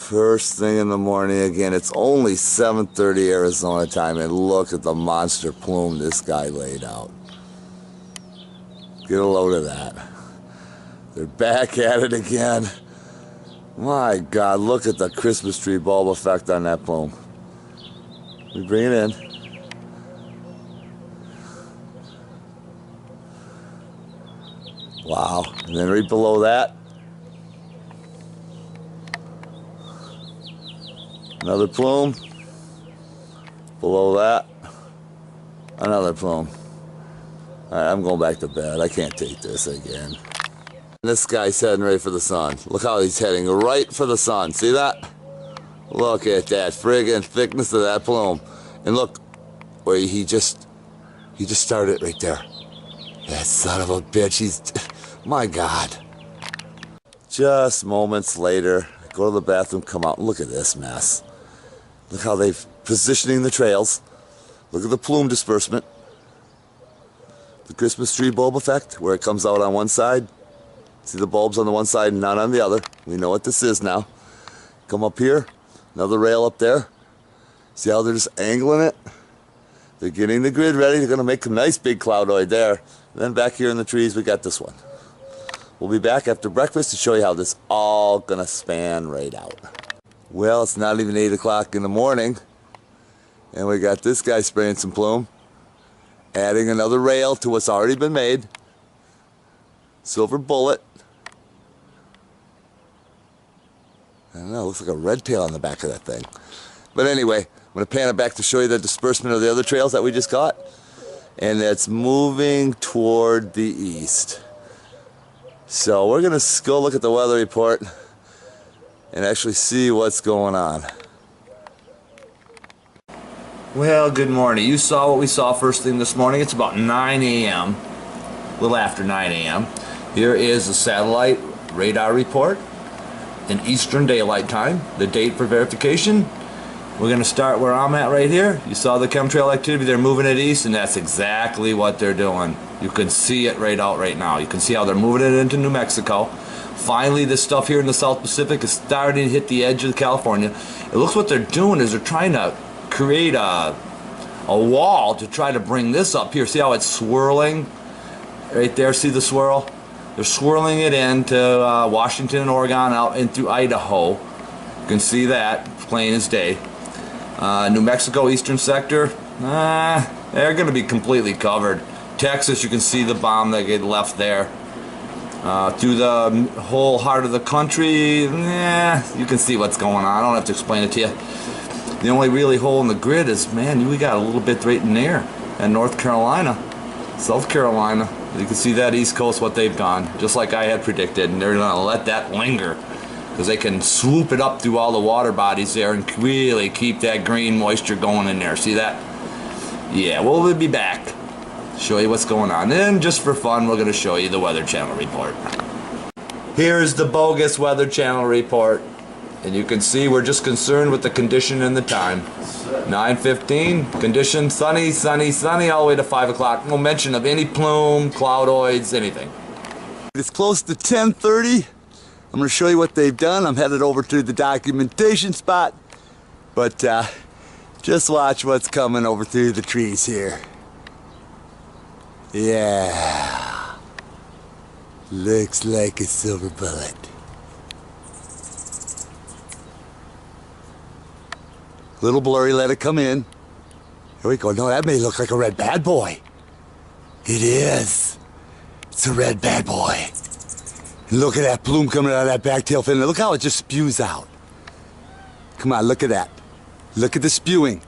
First thing in the morning again. It's only 7:30 Arizona time, and look at the monster plume this guy laid out. Get a load of that. They're back at it again. My God, look at the Christmas tree bulb effect on that plume. We bring it in. Wow. And then right below that, another plume. Below that, another plume. All right, I'm going back to bed. I can't take this again. This guy's heading right for the sun. Look how he's heading right for the sun. See that? Look at that friggin' thickness of that plume. And look where he just started right there. That son of a bitch. My God. Just moments later, I go to the bathroom, come out, and look at this mess. Look how they're positioning the trails. Look at the plume disbursement. The Christmas tree bulb effect, where it comes out on one side. See the bulbs on the one side and not on the other. We know what this is now. Come up here, another rail up there. See how they're just angling it? They're getting the grid ready. They're going to make a nice big cloudoid there. And then back here in the trees, we got this one. We'll be back after breakfast to show you how this all going to span right out. Well, it's not even 8 o'clock in the morning. And we got this guy spraying some plume. Adding another rail to what's already been made. Silver bullet. I don't know, it looks like a red tail on the back of that thing. But anyway, I'm going to pan it back to show you the disbursement of the other trails that we just caught. And it's moving toward the east. So we're going to go look at the weather report and actually see what's going on. Well, good morning. You saw what we saw first thing this morning. It's about 9 a.m., a little after 9 a.m. Here is the satellite radar report in Eastern Daylight Time, the date for verification. We're going to start where I'm at right here. You saw the chemtrail activity. They're moving it east, and that's exactly what they're doing. You can see it right out right now. You can see how they're moving it into New Mexico. Finally, this stuff here in the South Pacific is starting to hit the edge of California. It looks what they're doing is they're trying to create a wall to try to bring this up here. See how it's swirling right there? See the swirl? They're swirling it into Washington and Oregon, out in through Idaho. You can see that plain as day. New Mexico eastern sector, they're going to be completely covered. Texas, you can see the bomb that get left there. Through the whole heart of the country, you can see what's going on. I don't have to explain it to you. The only really hole in the grid is, man, we got a little bit right in there in North Carolina, South Carolina. You can see that East Coast, what they've done, just like I had predicted, and they're going to let that linger because they can swoop it up through all the water bodies there and really keep that green moisture going in there. See that? Yeah, we'll be back. Show you what's going on. And just for fun, we're going to show you the Weather Channel report. Here's the bogus Weather Channel report. And you can see we're just concerned with the condition and the time. 9:15, condition sunny, sunny, sunny, all the way to 5 o'clock. No mention of any plume, cloudoids, anything. It's close to 10:30. I'm going to show you what they've done. I'm headed over to the documentation spot. But just watch what's coming over through the trees here. Yeah. Looks like a silver bullet. Little blurry, let it come in. Here we go. No, that may look like a red bad boy. It is. It's a red bad boy. And look at that plume coming out of that back tail fin. Look how it just spews out. Come on, look at that. Look at the spewing.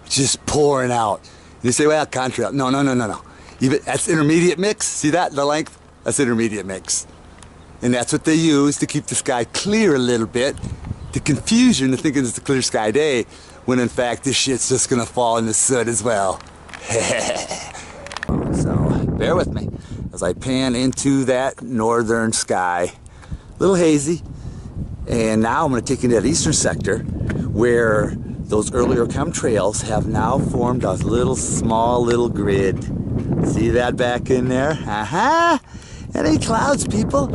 It's just pouring out. And you say, well, contrail. No, no, no, no, no. Even that's intermediate mix. See that? The length? That's intermediate mix. And that's what they use to keep the sky clear a little bit. The confusion of thinking it's a clear sky day, when in fact this shit's just gonna fall in the soot as well. So bear with me as I pan into that northern sky. A little hazy. And now I'm gonna take you into that eastern sector where those earlier chemtrails have now formed a small little grid. See that back in there? That ain't clouds, people.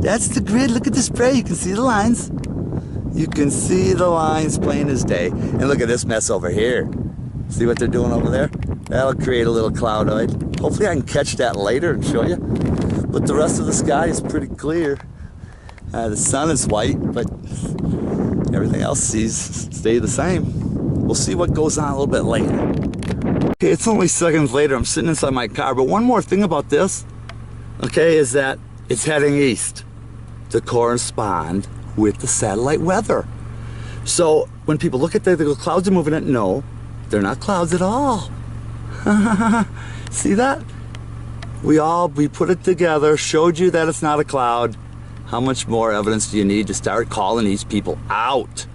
That's the grid. Look at the spray. You can see the lines. You can see the lines plain as day. And look at this mess over here. See what they're doing over there? That'll create a little cloudoid. Hopefully I can catch that later and show you. But the rest of the sky is pretty clear. The sun is white, but everything else stay the same. We'll see what goes on a little bit later. Okay, it's only seconds later. I'm sitting inside my car. But one more thing about this, okay, is that it's heading east to correspond with the satellite weather. So when people look at that, they go, clouds are moving it. No, they're not clouds at all. See that? We put it together, showed you that it's not a cloud. How much more evidence do you need to start calling these people out?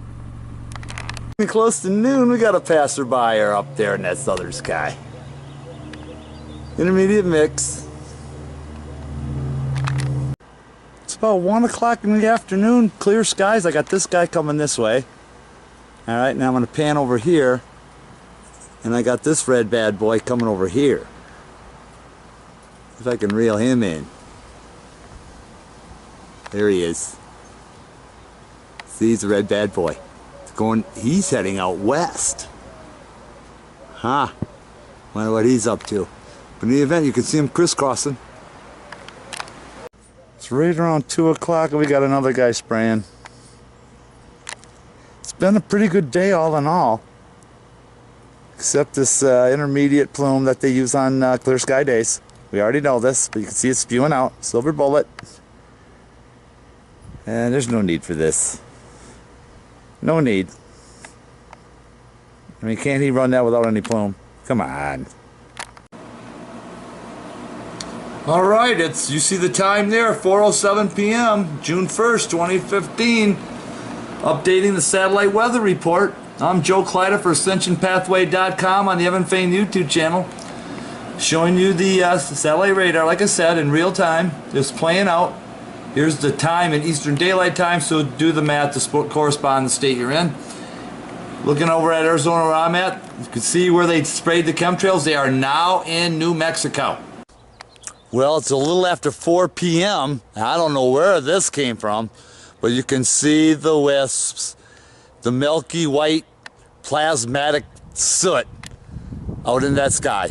Close to noon, we got a passerby up there in that southern sky. Intermediate mix. It's about 1 o'clock in the afternoon, clear skies. I got this guy coming this way. All right, now I'm gonna pan over here, and I got this red bad boy coming over here. If I can reel him in. There he is. See, he's a red bad boy. He's heading out west. Huh. Wonder what he's up to. But in the event, you can see him crisscrossing. It's right around 2 o'clock and we got another guy spraying. It's been a pretty good day all in all. Except this intermediate plume that they use on clear sky days. We already know this, but you can see it spewing out. Silver bullet. And there's no need for this. No need. I mean, can't he run that without any plume? Come on. All right, you see the time there, 4:07 p.m., June 1st, 2015. Updating the satellite weather report. I'm Joe Clyda for AscensionPathway.com on the Evan Fain YouTube channel. Showing you the satellite radar, like I said, in real time. Just playing out. Here's the time in Eastern Daylight Time, so do the math to correspond to the state you're in. Looking over at Arizona where I'm at, you can see where they sprayed the chemtrails. They are now in New Mexico. Well, it's a little after 4 p.m. I don't know where this came from, but you can see the wisps, the milky white plasmatic soot out in that sky.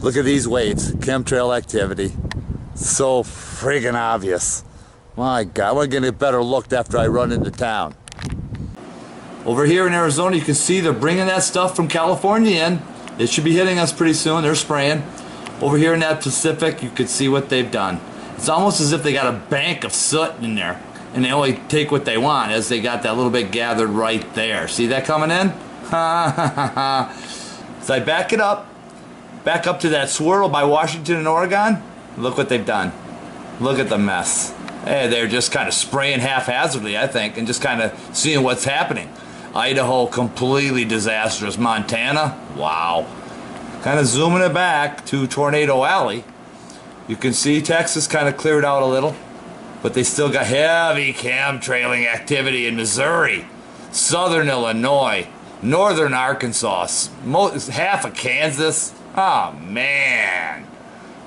Look at these waves, chemtrail activity. So friggin' obvious. My God, we're gonna get better looked after I run into town. Over here in Arizona, you can see they're bringing that stuff from California in. It should be hitting us pretty soon. They're spraying. Over here in that Pacific, you can see what they've done. It's almost as if they got a bank of soot in there, and they only take what they want, as they got that little bit gathered right there. See that coming in? So I back it up. Back up to that swirl by Washington and Oregon. Look what they've done. Look at the mess. Hey, they're just kind of spraying haphazardly, I think, and just kind of seeing what's happening. Idaho, completely disastrous. Montana, wow. Kind of zooming it back to Tornado Alley. You can see Texas kind of cleared out a little, but they still got heavy chemtrailing activity in Missouri, southern Illinois, northern Arkansas, half of Kansas. Oh, man.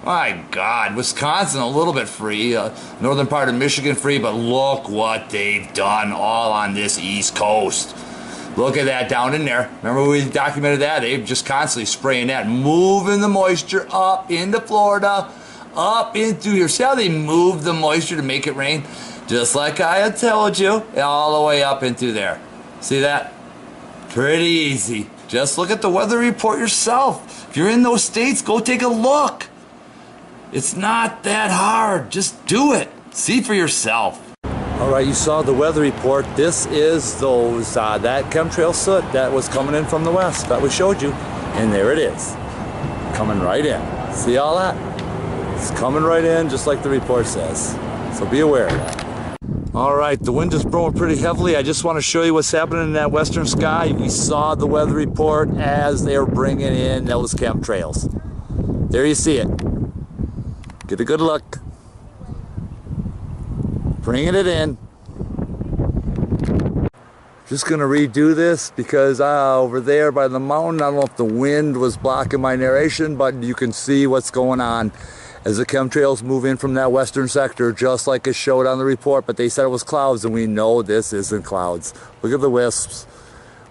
My God. Wisconsin a little bit free. Northern part of Michigan free, but look what they've done all on this East Coast. Look at that down in there. Remember we documented that? They've just constantly spraying that, moving the moisture up into Florida, up into here. See how they move the moisture to make it rain? Just like I had told you, all the way up into there. See that? Pretty easy. Just look at the weather report yourself. If you're in those states, go take a look. It's not that hard. Just do it. See for yourself. All right, you saw the weather report. This is that chemtrail soot that was coming in from the west that we showed you. And there it is, coming right in. See all that? It's coming right in just like the report says. So be aware of that. All right, the wind is blowing pretty heavily. I just want to show you what's happening in that western sky. We saw the weather report as they were bringing in those chemtrails. There you see it. Get a good look. Bringing it in. Just gonna redo this because over there by the mountain, I don't know if the wind was blocking my narration, but you can see what's going on as the chemtrails move in from that western sector, just like it showed on the report, but they said it was clouds, and we know this isn't clouds. Look at the wisps.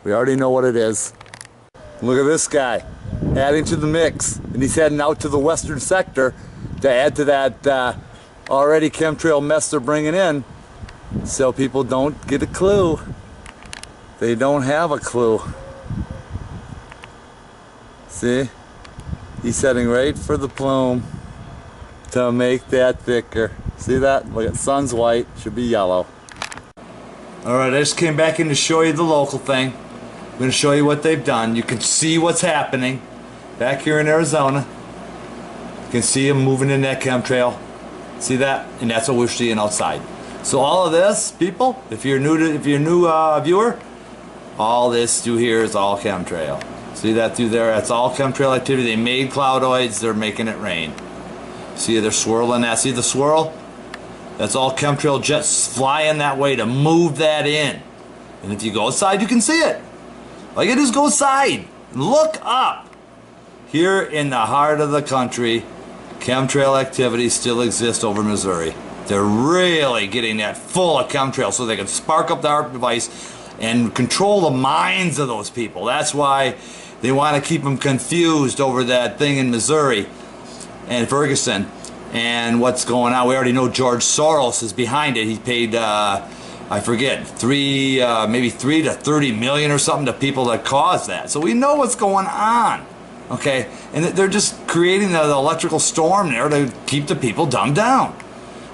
We already know what it is. Look at this guy, adding to the mix, and he's heading out to the western sector to add to that already chemtrail mess they're bringing in, so people don't get a clue. They don't have a clue. See? He's heading right for the plume to make that thicker. See that? Look at sun's white, should be yellow. Alright, I just came back in to show you the local thing. I'm going to show you what they've done. You can see what's happening back here in Arizona. You can see them moving in that chemtrail. See that? And that's what we're seeing outside. So all of this, people, if you're a new viewer, all this through here is all chemtrail. See that through there? That's all chemtrail activity. They made cloudoids. They're making it rain. See, they're swirling that. See the swirl? That's all chemtrail jets flying that way to move that in. And if you go outside, you can see it. All you gotta do is go outside. Look up. Here in the heart of the country, chemtrail activity still exists over Missouri. They're really getting that full of chemtrail so they can spark up the ARP device and control the minds of those people. That's why they want to keep them confused over that thing in Missouri and Ferguson and what's going on. We already know George Soros is behind it. He paid, I forget, maybe 3 to 30 million or something to people that caused that. So we know what's going on. Okay, and they're just creating the electrical storm there to keep the people dumbed down.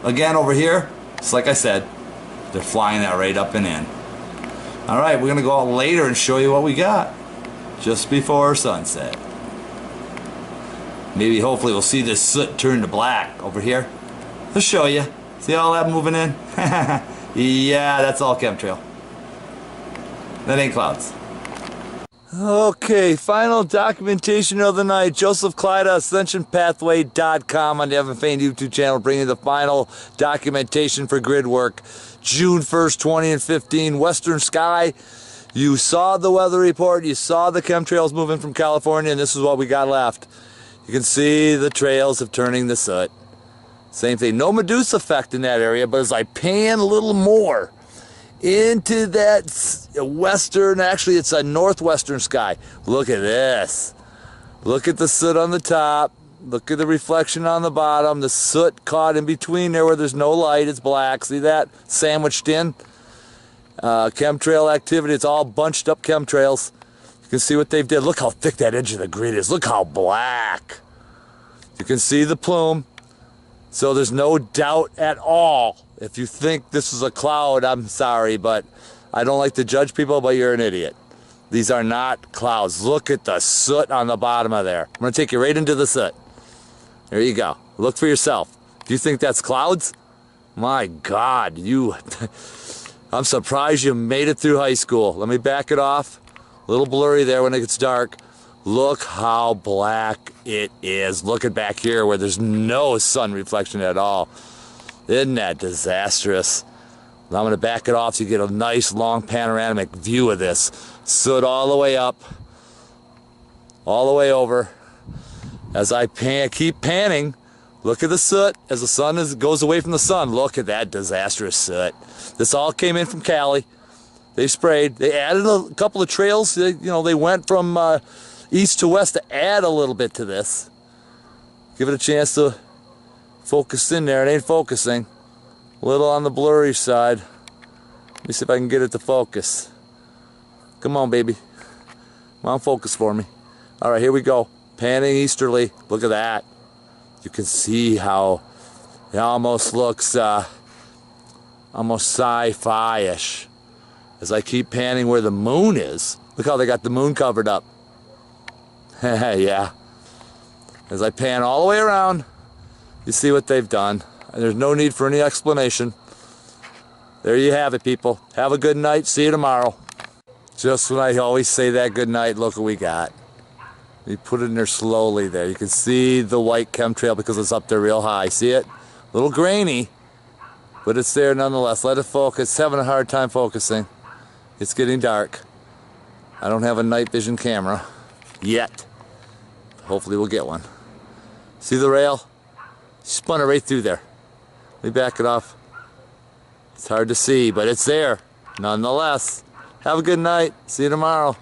Again, over here, it's like I said, they're flying that right up and in. All right, we're gonna go out later and show you what we got just before sunset. Maybe, hopefully, we'll see this soot turn to black over here. I'll show you. See all that moving in? Yeah, that's all chemtrail. That ain't clouds. Okay, final documentation of the night. Joseph Clyde, AscensionPathway.com on the Evan Fain YouTube channel, bringing the final documentation for grid work. June 1st, 2015, western sky. You saw the weather report, you saw the chemtrails moving from California, and this is what we got left. You can see the trails of turning the soot. Same thing, no Medusa effect in that area, but as I pan a little more into that western, actually it's a northwestern sky. Look at this. Look at the soot on the top. Look at the reflection on the bottom. The soot caught in between there where there's no light. It's black. See that? Sandwiched in. Chemtrail activity. It's all bunched up chemtrails. You can see what they've did. Look how thick that edge of the grid is. Look how black. You can see the plume. So there's no doubt at all. If you think this is a cloud, I'm sorry, but I don't like to judge people, but you're an idiot. These are not clouds. Look at the soot on the bottom of there. I'm going to take you right into the soot. There you go. Look for yourself. Do you think that's clouds? My God, I'm surprised you made it through high school. Let me back it off. A little blurry there when it gets dark. Look how black it is. Look at back here where there's no sun reflection at all. Isn't that disastrous? Now I'm going to back it off so you get a nice long panoramic view of this. Soot all the way up, all the way over. As I keep panning, look at the soot as the sun goes away from the sun. Look at that disastrous soot. This all came in from Cali. They sprayed. They added a couple of trails. They went from east to west to add a little bit to this. Give it a chance to focus in there. It ain't focusing. A little on the blurry side. Let me see if I can get it to focus. Come on, baby. Come on, focus for me. All right, here we go. Panning easterly. Look at that. You can see how it almost looks almost sci-fi-ish. As I keep panning where the moon is. Look how they got the moon covered up. Yeah. As I pan all the way around, you see what they've done. And there's no need for any explanation. There you have it, people. Have a good night. See you tomorrow. Just when I always say that good night, look what we got. We put it in there slowly there. You can see the white chemtrail because it's up there real high. See it? A little grainy, but it's there nonetheless. Let it focus. It's having a hard time focusing. It's getting dark. I don't have a night vision camera yet. Hopefully we'll get one. See the rail? Spun it right through there. Let me back it off. It's hard to see, but it's there nonetheless. Have a good night. See you tomorrow.